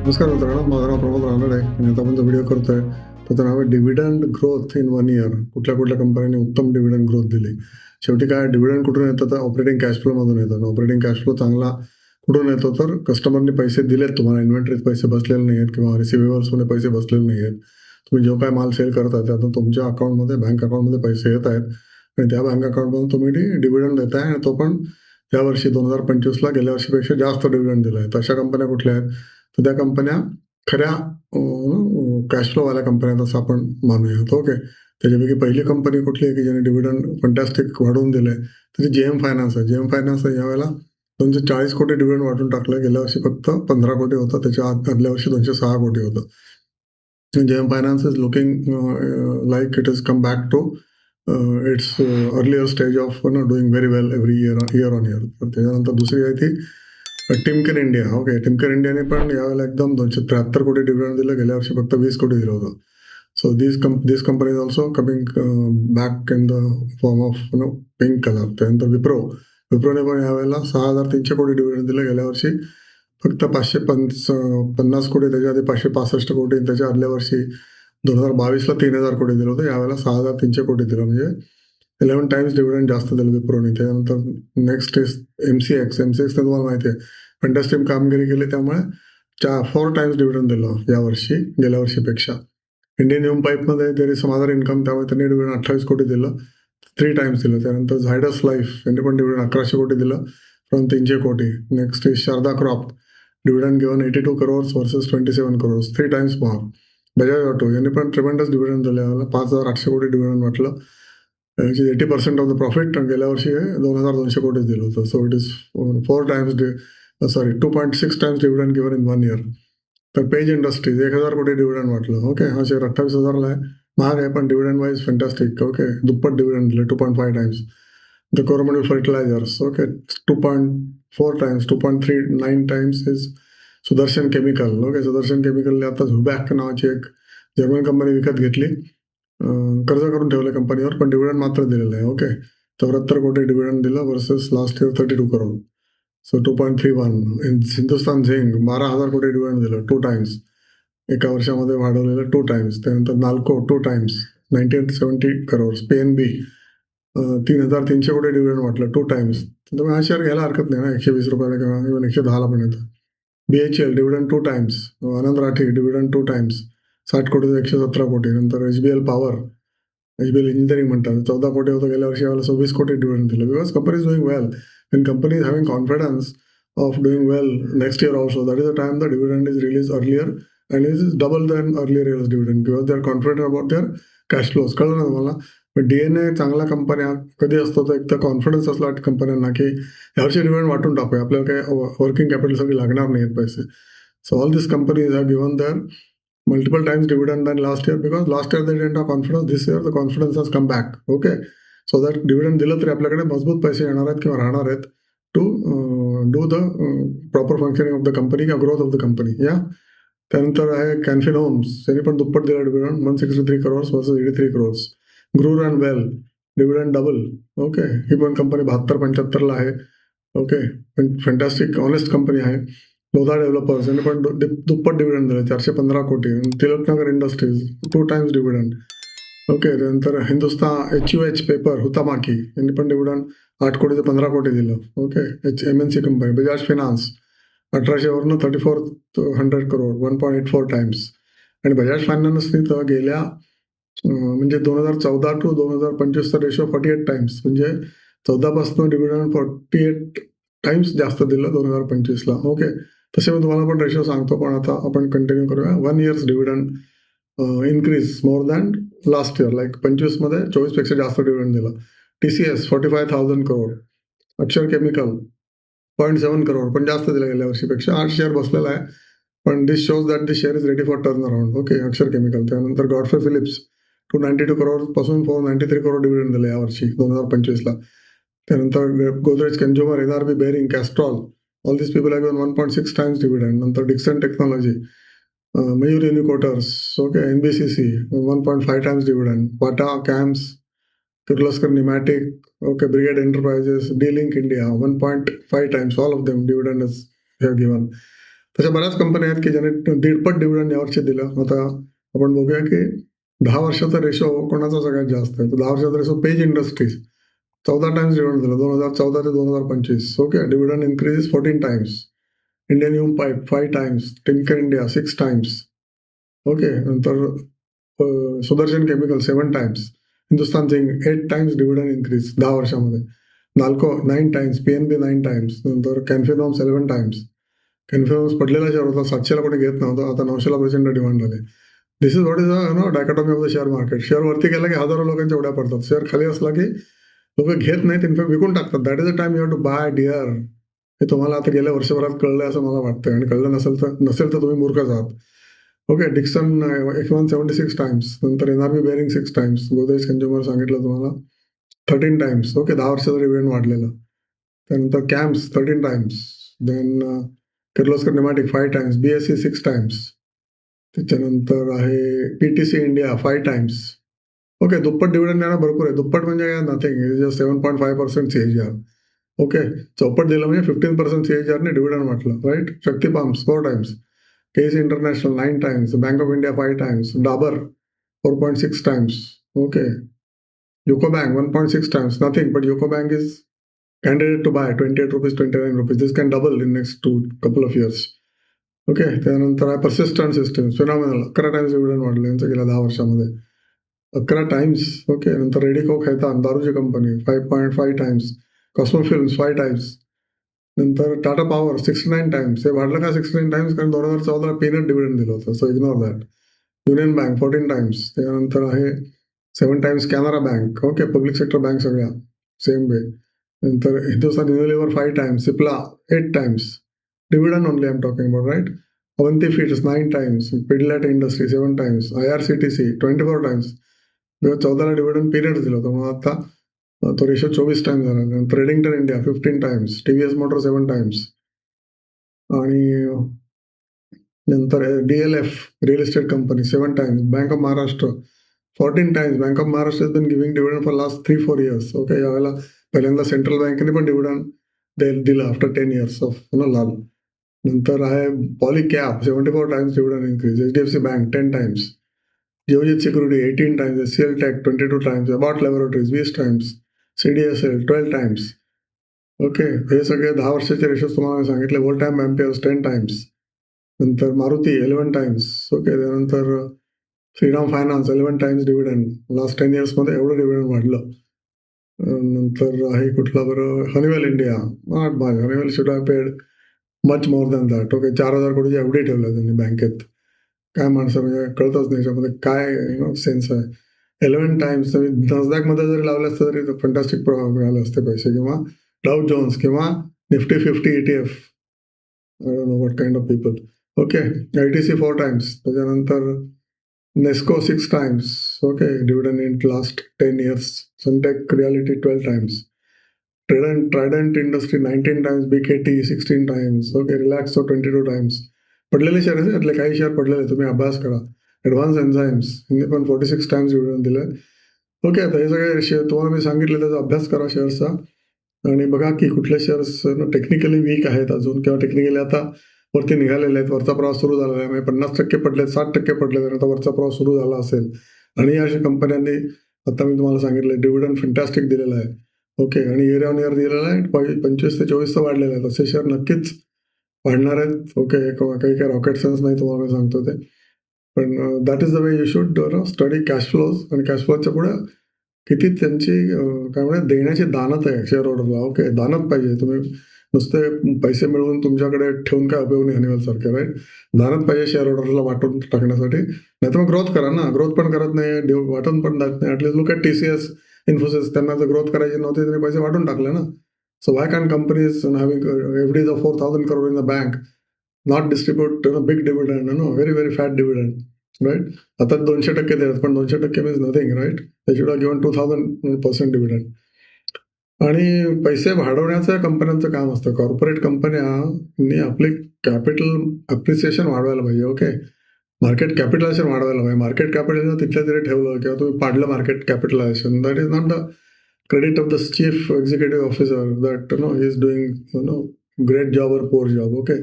नमस्कार मित्रांनो, माझं नाव प्रमोद रानडे आहे आणि आता आपण जो व्हिडिओ करतोय त्याचं नाव आहे डिव्हिडंड ग्रोथ इन 1 इयर. कुठल्या कुठल्या कंपन्यांनी उत्तम डिव्हिडंड ग्रोथ दिली. शेवटी काय डिव्हिडंड कुठून येतं तर ऑपरेटिंग कॅश फ्लोमधून येतं. ऑपरेटिंग कॅश फ्लो चांगला कुठून येतो तर कस्टमरने पैसे दिलेत तुम्हाला, इन्व्हेंटरीत पैसे बसलेले नाही आहेत किंवा रिसिव्हेबल्समध्ये पैसे बसलेले नाही आहेत. तुम्ही जो काय माल सेल करता त्यातून तुमच्या अकाउंटमध्ये, बँक अकाउंटमध्ये पैसे येत आहेत आणि त्या बँक अकाउंटमधून तुम्ही डिव्हिडंड देताय आणि तो पण यावर्षी 2025ला गेल्या वर्षीपेक्षा जास्त डिव्हिडंड दिलाय. तर अशा कंपन्या कुठल्या आहेत? तर त्या कंपन्या खऱ्या कॅश फ्लोवाल्या कंपन्या असं आपण मानूयात. ओके. त्याच्यापैकी पहिली कंपनी कुठली आहे की ज्याने डिव्हिडंड फंटॅस्टिक वाढवून दिलंय, तर ती जेएम फायनान्स आहे. जेएम फायनान्स यावेळेला 240 कोटी डिव्हिडंड वाटून टाकलं. गेल्या वर्षी फक्त 15 कोटी होतं. त्याच्या आदल्या वर्षी 206 कोटी होतं. JM finance is looking like it is come back to its earlier stage of doing very well every year on year. तर त्याच्यानंतर दुसरी आहे ती टिमकेन इंडिया. ओके. टिमकेन इंडियाने पण यावेळेला एकदम 273 कोटी डिव्हिडंड दिलं. गेल्या वर्षी फक्त 20 कोटी दिलं होतं. So this company is also coming back in the form of pink colour. त्यानंतर विप्रोने पण यावेळेला 6,300 कोटी डिव्हिडंड दिलं. गेल्या वर्षी फक्त 550 कोटी, त्याच्या आधी 565 कोटी, त्याच्या आदल्या वर्षी 2022ला 3,000 कोटी दिलं होतं. यावेळेला 6,300 कोटी दिलं, म्हणजे 11 टाइम्स डिव्हिडंड जास्त दिलं विप्रोने. त्यानंतर नेक्स्ट इज एमसीएक्सने तुम्हाला माहिती आहे फंटॅस्टिक कामगिरी केली, त्यामुळे 4 टाइम्स डिव्हिडंड दिलं यावर्षी गेल्या वर्षीपेक्षा. इंडियन ह्युम पाईपमध्ये there is some other income, त्यामुळे त्यांनी डिव्हिडंड 28 कोटी दिलं, 3 टाइम्स दिलं. त्यानंतर झायडस लाईफ यांनी पण डिव्हिडंड 1100 कोटी दिलं फ्रॉम 300 कोटी. Next is Sharda crop, dividend given 82 crores versus 27 crores, 3 times more. Bajaj auto यांनी पण ट्रिमेंडस डिव्हिडंड दिलं. 5,800 कोटी डिव्हिडंड वाटलं, 80% ऑफ द प्रॉफिट. गेल्या वर्षी 2,200 कोटी दिलं होतं. So it is 4 times 2.6 times dividend given in 1 year. तर पेज इंडस्ट्रीज 1,000 कोटी डिव्हिडंड वाटलं. ओके. हा शेअर 28,000ला आहे, महाग आहे, पण डिव्हिडंड वाईज फॅन्टॅस्टिक. ओके. दुप्पट डिव्हिडंड दिलं, 2.5 times. The Coromandel Fertilisers, okay, 2.4 times, 2.39 times is Sudarshan Chemical. Okay. Sudarshan केमिकलने आता झुबॅक नावाची एक जर्मन कंपनी विकत घेतली. कर्ज करून ठेवलं कंपनीवर, पण डिव्हिडंड मात्र दिलेलं आहे. ओके. 74 कोटी डिव्हिडंड दिलं versus last year 32 crore. So 2.31. Hindustan zinc 12,000 कोटी डिव्हिडंड दिलं, 2 टाइम्स. एका वर्षामध्ये वाढवलेलं 2 टाइम्स. त्यानंतर नाल्को 2 टाइम्स, 1970 crores. पीएनबी 3,300 कोटी डिव्हिडंड वाटलं, 2 टाइम्स. तुम्ही हा शेअर घ्यायला हरकत नाही ना, 120 रुपयाला किंवा इव्हन 110ला पण येतं. BHEL dividend 2 times. Anand Rathi dividend 2 times, 60 कोटी 117 कोटी. नंतर एचबीएल पॉवर, एचबीएल इंजिनिअरिंग म्हणतात, 14 कोटी होतं गेल्या वर्षी, यावेळेला 26 कोटी डिव्हिडंड दिलं. Because company is doing well. when company is having confidence of doing well next year also, that is the time the dividend is released earlier and it is double than earlier year's dividend because they are confident about their cash flows. कळलं ना तुम्हाला? DNA चांगल्या कंपन्या कधी असतो तर एक तर कॉन्फिडन्स असला कंपन्यांना की यावर्षी डिव्हिडंड वाटून टाकूया, आपल्याला काही वर्किंग कॅपिटलसाठी लागणार नाहीत पैसे. So all this companies have given their multiple times dividend than last year because last year they didn't have confidence. This year the confidence has come back. Okay. So that dividend दिलं तरी आपल्याकडे मजबूत पैसे येणार आहेत किंवा राहणार आहेत to do the proper functioning of the company किंवा ग्रोथ ऑफ द कंपनी. या त्यानंतर आहे कॅन्फिन होम्स, त्यांनी पण दुप्पट दिलं डिव्हिडंड, 163 crores वर्सेस 83 crores. ग्रूर and well dividend double. Okay. ही पण कंपनी 72-75ला आहे. ओके. फॅन्टॅस्टिक ऑनेस्ट कंपनी आहे. लोधा डेव्हलपर्स यांनी पण दुप्पट डिव्हिडंड दिलं, 415 कोटी. Tilaknagar industries 2 times dividend. Okay. त्यानंतर हिंदुस्तान HUH पेपर हुतामाकी यांनी पण डिव्हिडंड 8 कोटी ते 15 कोटी दिलं. Okay. MNC company. Bajaj finance 1800 वरनं 3400 करोड, 1.84 टाइम्स. आणि बजाज फायनान्सनी तर गेल्या म्हणजे 2014 टू 2025चा रेशो 48 टाइम्स, म्हणजे 14 पासून डिव्हिडंड 48 टाइम्स जास्त दिलं 2025ला. ओके. तसे मी तुम्हाला पण रेशो सांगतो, पण आता आपण कंटिन्यू करूया. 1 years dividend increase more than last year, like 25मध्ये 24पेक्षा जास्त डिव्हिडंड दिलं. TCS 45,000 करोड. अक्षर केमिकल 0.7 करोड, पण जास्त दिलं गेल्या वर्षीपेक्षा. 8 शेअर बसलेला आहे, पण this shows that this share is ready for turn around. Okay. Akshar Chemical. त्यानंतर गॉडफ्रे फिलिप्स 292 करोड पासून 493 करोड डिव्हिडंड दिलं यावर्षी 2025ला. त्यानंतर Godrej Consumer, NRB Bearing, Castrol, all this people have given 1.6 times dividend. नंतर Dixon Technology, Mayur Uniquoters, okay, NBCC 1.5 times dividend. Tata CAMS, Kirloskar Pneumatic, okay, Brigade Enterprises, D Link India 1.5 times. All of them dividend have given. तशा बऱ्याच कंपन्या आहेत की ज्याने 1.5 dividend यावर्षी दिलं. आता आपण बघूया की 10 वर्षाचा रेशो कोणाचा सगळ्यात जास्त आहे. तर 10 वर्षाचा ratio Page Industries 14 times dividend दिलं 2014 ते 2025. ओके. Dividend increase 14 times. Indian Hume Pipe 5 times. Timken India 6 times. Okay. नंतर Sudarshan Chemical 7 times. Hindustan Zinc 8 times dividend increase 10 वर्षामध्ये. NALCO 9 times. PNB 9 times. नंतर कॅन्फिनॉर्म्स 11 टाइम्स. कॅन्फिनॉर्म्स पडलेला शेअर होता, 700ला कोणी घेत नव्हतं, आता 900ला प्रचंड डिमांड झाले. This is what is dichotomy of the share market. Share वरती गेला की हजारो लोकांच्या उड्या पडतात, शेअर खाली असला की लोक घेत नाहीत, इनफॅक्ट विकून टाकतात. That is a time you have to buy dear. हे तुम्हाला आता गेल्या वर्षभरात कळलंय असं मला वाटतं, आणि कळलं नसेल तर तुम्ही मूर्खच आहात. ओके. Dixon 176 times. नंतर NRB Bearing 6 times. Godrej Consumer सांगितलं तुम्हाला 13 टाइम्स. ओके. 10 वर्षाचं डिव्हिडंड वाढलेलं. त्यानंतर CAMS 13 times. Then Kirloskar Pneumatic 5 times. BSE 6 times. त्याच्यानंतर आहे पीटीसी इंडिया 5 टाइम्स. ओके. दुप्पट डिव्हिडंड देणं भरपूर आहे. दुप्पट म्हणजे काय, nothing. It is 7.5% CAGR. Okay. चौपट दिलं म्हणजे 15% सीएजीआरने डिव्हिडंड वाटलं, right. Shakti Pumps 4 times. KC International 9 times. Bank of India 5 times. Dabur 4.6 times. Okay. UCO Bank 1.6 times. Nothing, but UCO Bank is candidate to buy 28 rupees, 29 rupees. This can double in next couple of years. Okay. त्यानंतर आहे persistent systems phenomenal 11 times dividend वाढलं यांचं गेल्या 10 वर्षामध्ये 11 times. Okay. नंतर रेडिको खैतान दारूची company 5.5 times. Cosmo films 5 times. नंतर Tata power 69 times. हे वाढलं का 69 टाइम्स, कारण 2014ला पीनट डिव्हिडंड दिलं होतं, so ignore that. Union Bank 14 times. त्यानंतर आहे 7 times Canara Bank. Okay. Public sector bank सगळ्या सेम वे. नंतर Hindustan Unilever 5 times. Cipla 8 times. Dividend only I'm talking about, right. Avanti Feeds 9 times. Pidilite Industry 7 times. IRCTC 24 times. 2014ला dividend period दिलं होतं, म्हणून आता तो रेशो 24 टाइम्स झाला. ट्रेडिंगटन India 15 times. TVS Motor 7 times. आणि नंतर DLF real estate company 7 times. Bank of Maharashtra 14 times. Bank of Maharashtra has been giving dividend for last 3-4 years. Okay. यावेळेला पहिल्यांदा सेंट्रल बँकेने पण डिव्हिडंड दिलं आफ्टर 10 years ऑफ लाल. नंतर आहे Polycab 74 times dividend increase. HDFC bank 10 times. Geojit security 18 times. SCL tech 22 times. Abbott Laboratories 20 times. CDSL 12 times. Okay. हे सगळे 10 वर्षाचे रेशोज तुम्हाला सांगितले. Old time amperes 10 times. नंतर मारुती 11 टाइम्स. ओके. त्यानंतर Shriram Finance 11 times dividend. Last 10 yearsमध्ये एवढं डिव्हिडंड वाढलं. नंतर आहे कुठलं बरं, Honeywell India not much. Honeywell should have paid much more than that. Okay. 4,000 कोटीची एवढी ठेवलं त्यांनी बँकेत. काय माणसं, म्हणजे कळतच नाही याच्यामध्ये काय सेन्स आहे. 11 टाइम्स. नॅसडॅकमध्ये जरी लावले असतं तरी फंटास्टिक मिळाले असते पैसे, किंवा डाउ जोन्स किंवा Nifty 50 ETF. I don't know what kind of people. Okay. ITC 4 times. त्याच्यानंतर Nesco 6 times. Okay. Dividend in last 10 years. Sunteck Realty 12 times. Trident industry 19 times. BKT 16 times. Okay. Relaxo 22 times. पडलेले share आहे यातले, काही share पडलेले, तुम्ही अभ्यास करा. Advance enzymes यांनी पण 46 टाइम्स डिव्हिडंड दिले. ओके. आता हे सगळे शेअर तुम्हाला मी सांगितले, त्याचा अभ्यास करा शेअर्सचा, आणि बघा की कुठले शेअर्स टेक्निकली वीक आहेत अजून, किंवा टेक्निकली आता वरती निघालेले आहेत. वरचा प्रवास सुरू झालेला आहे, म्हणजे 50% पडले, 60% पडले, तर आता वरचा प्रवास सुरू झाला असेल. आणि अशा कंपन्यांनी आता मी तुम्हाला सांगितलं डिव्हिडंड फॅन्टॅस्टिक दिलेलं आहे. ओके. आणि इयर ऑन इयर दिलेलं आहे 25 ते 24 वाढलेलं आहे. तसे शेअर नक्कीच वाढणार आहेत. ओके. काही रॉकेट सायन्स नाही, तुम्हाला मी सांगतो ते. पण that is the way you should study cash flows. आणि कॅश फ्लोच्या पुढे किती त्यांची काय म्हणतात देण्याची दानत आहे शेअर होल्डरला. ओके. दानत पाहिजे. तुम्ही नुसते पैसे मिळवून तुमच्याकडे ठेवून काय उपयोग नाही हनीवेल सारखे, राईट. दानत पाहिजे शेअर होल्डरला वाटून टाकण्यासाठी. नाही तर मग ग्रोथ करा ना. ग्रोथ पण करत नाही, वाटून पण जात नाही. At least look at TCS, Infosys. त्यांना जर ग्रोथ करायची नव्हती तरी पैसे वाटून टाकले ना. So why can companies having FDs of 4,000 crore in the bank not distribute big dividend, very very fat dividend, right. आता 200% देतात, पण 200% means nothing, right. They should have given 2,000% dividend. आणि पैसे वाढवण्याचं कंपन्यांचं काम असतं. कॉर्पोरेट कंपन्यांनी आपली कॅपिटल अप्रिसिएशन वाढवायला पाहिजे. ओके. मार्केट कॅपिटलायझेशन वाढवायला पाहिजे. मार्केट कॅपिटलायझेशन तिथल्या तिथे ठेवलं किंवा तुम्ही पाडलं market capitalisation, that is not the credit of the chief executive officer that he is doing great job और पोअर जॉब. ओके.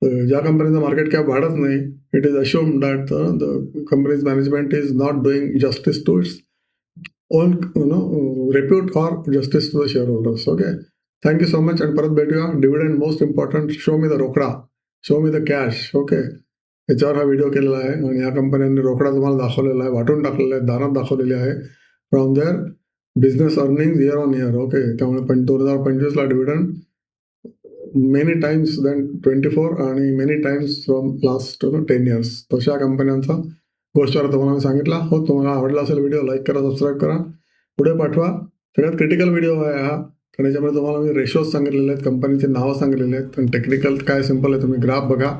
ज्या कंपनीचं मार्केट कॅप वाढत नाही, it is assumed that the company's management is not doing justice to its own repute और justice to the shareholders. Okay, thank you so much. आणि परत भेटूया. Dividend most important, show me the रोकडा, show me the cash. Okay, याच्यावर हा video केलेला आहे आणि या कंपन्यांनी रोकडा तुम्हाला दाखवलेला आहे, वाटून टाकलेला आहे, दानात दाखवलेली आहे from there business earning year on year. Okay, त्यामुळे 2025ला डिव्हिडंड मेनी टाइम्स दॅन 24 आणि many times from last 10 years. तशा कंपन्यांचा गोष्टीवर तुम्हाला मी सांगितला. हो, तुम्हाला आवडला असेल व्हिडिओ, लाईक करा, सबस्क्राईब करा, पुढे पाठवा. सगळ्यात क्रिटिकल व्हिडिओ आहे हा, कारण याच्यामध्ये तुम्हाला मी रेशोज सांगितलेले आहेत, कंपनीचे नावं सांगितलेले आहेत. आणि टेक्निकल काय सिम्पल आहे, तुम्ही ग्राफ बघा.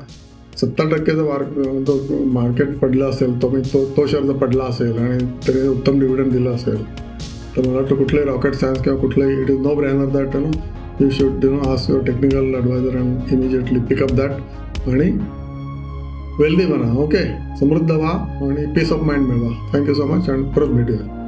70% जो मार्केट पडलं असेल, तो शेअर जर पडला असेल आणि त्याने उत्तम डिव्हिडंड दिलं असेल, तर मला वाटतं कुठलंही रॉकेट सायन्स किंवा कुठलंही, it is no brainer that you should ask your technical advisor and immediately pick up that आणि वेल्दी बना. ओके, समृद्ध व्हा आणि पीस ऑफ माइंड मिळवा. थँक्यू सो मच आणि परत भेटूया.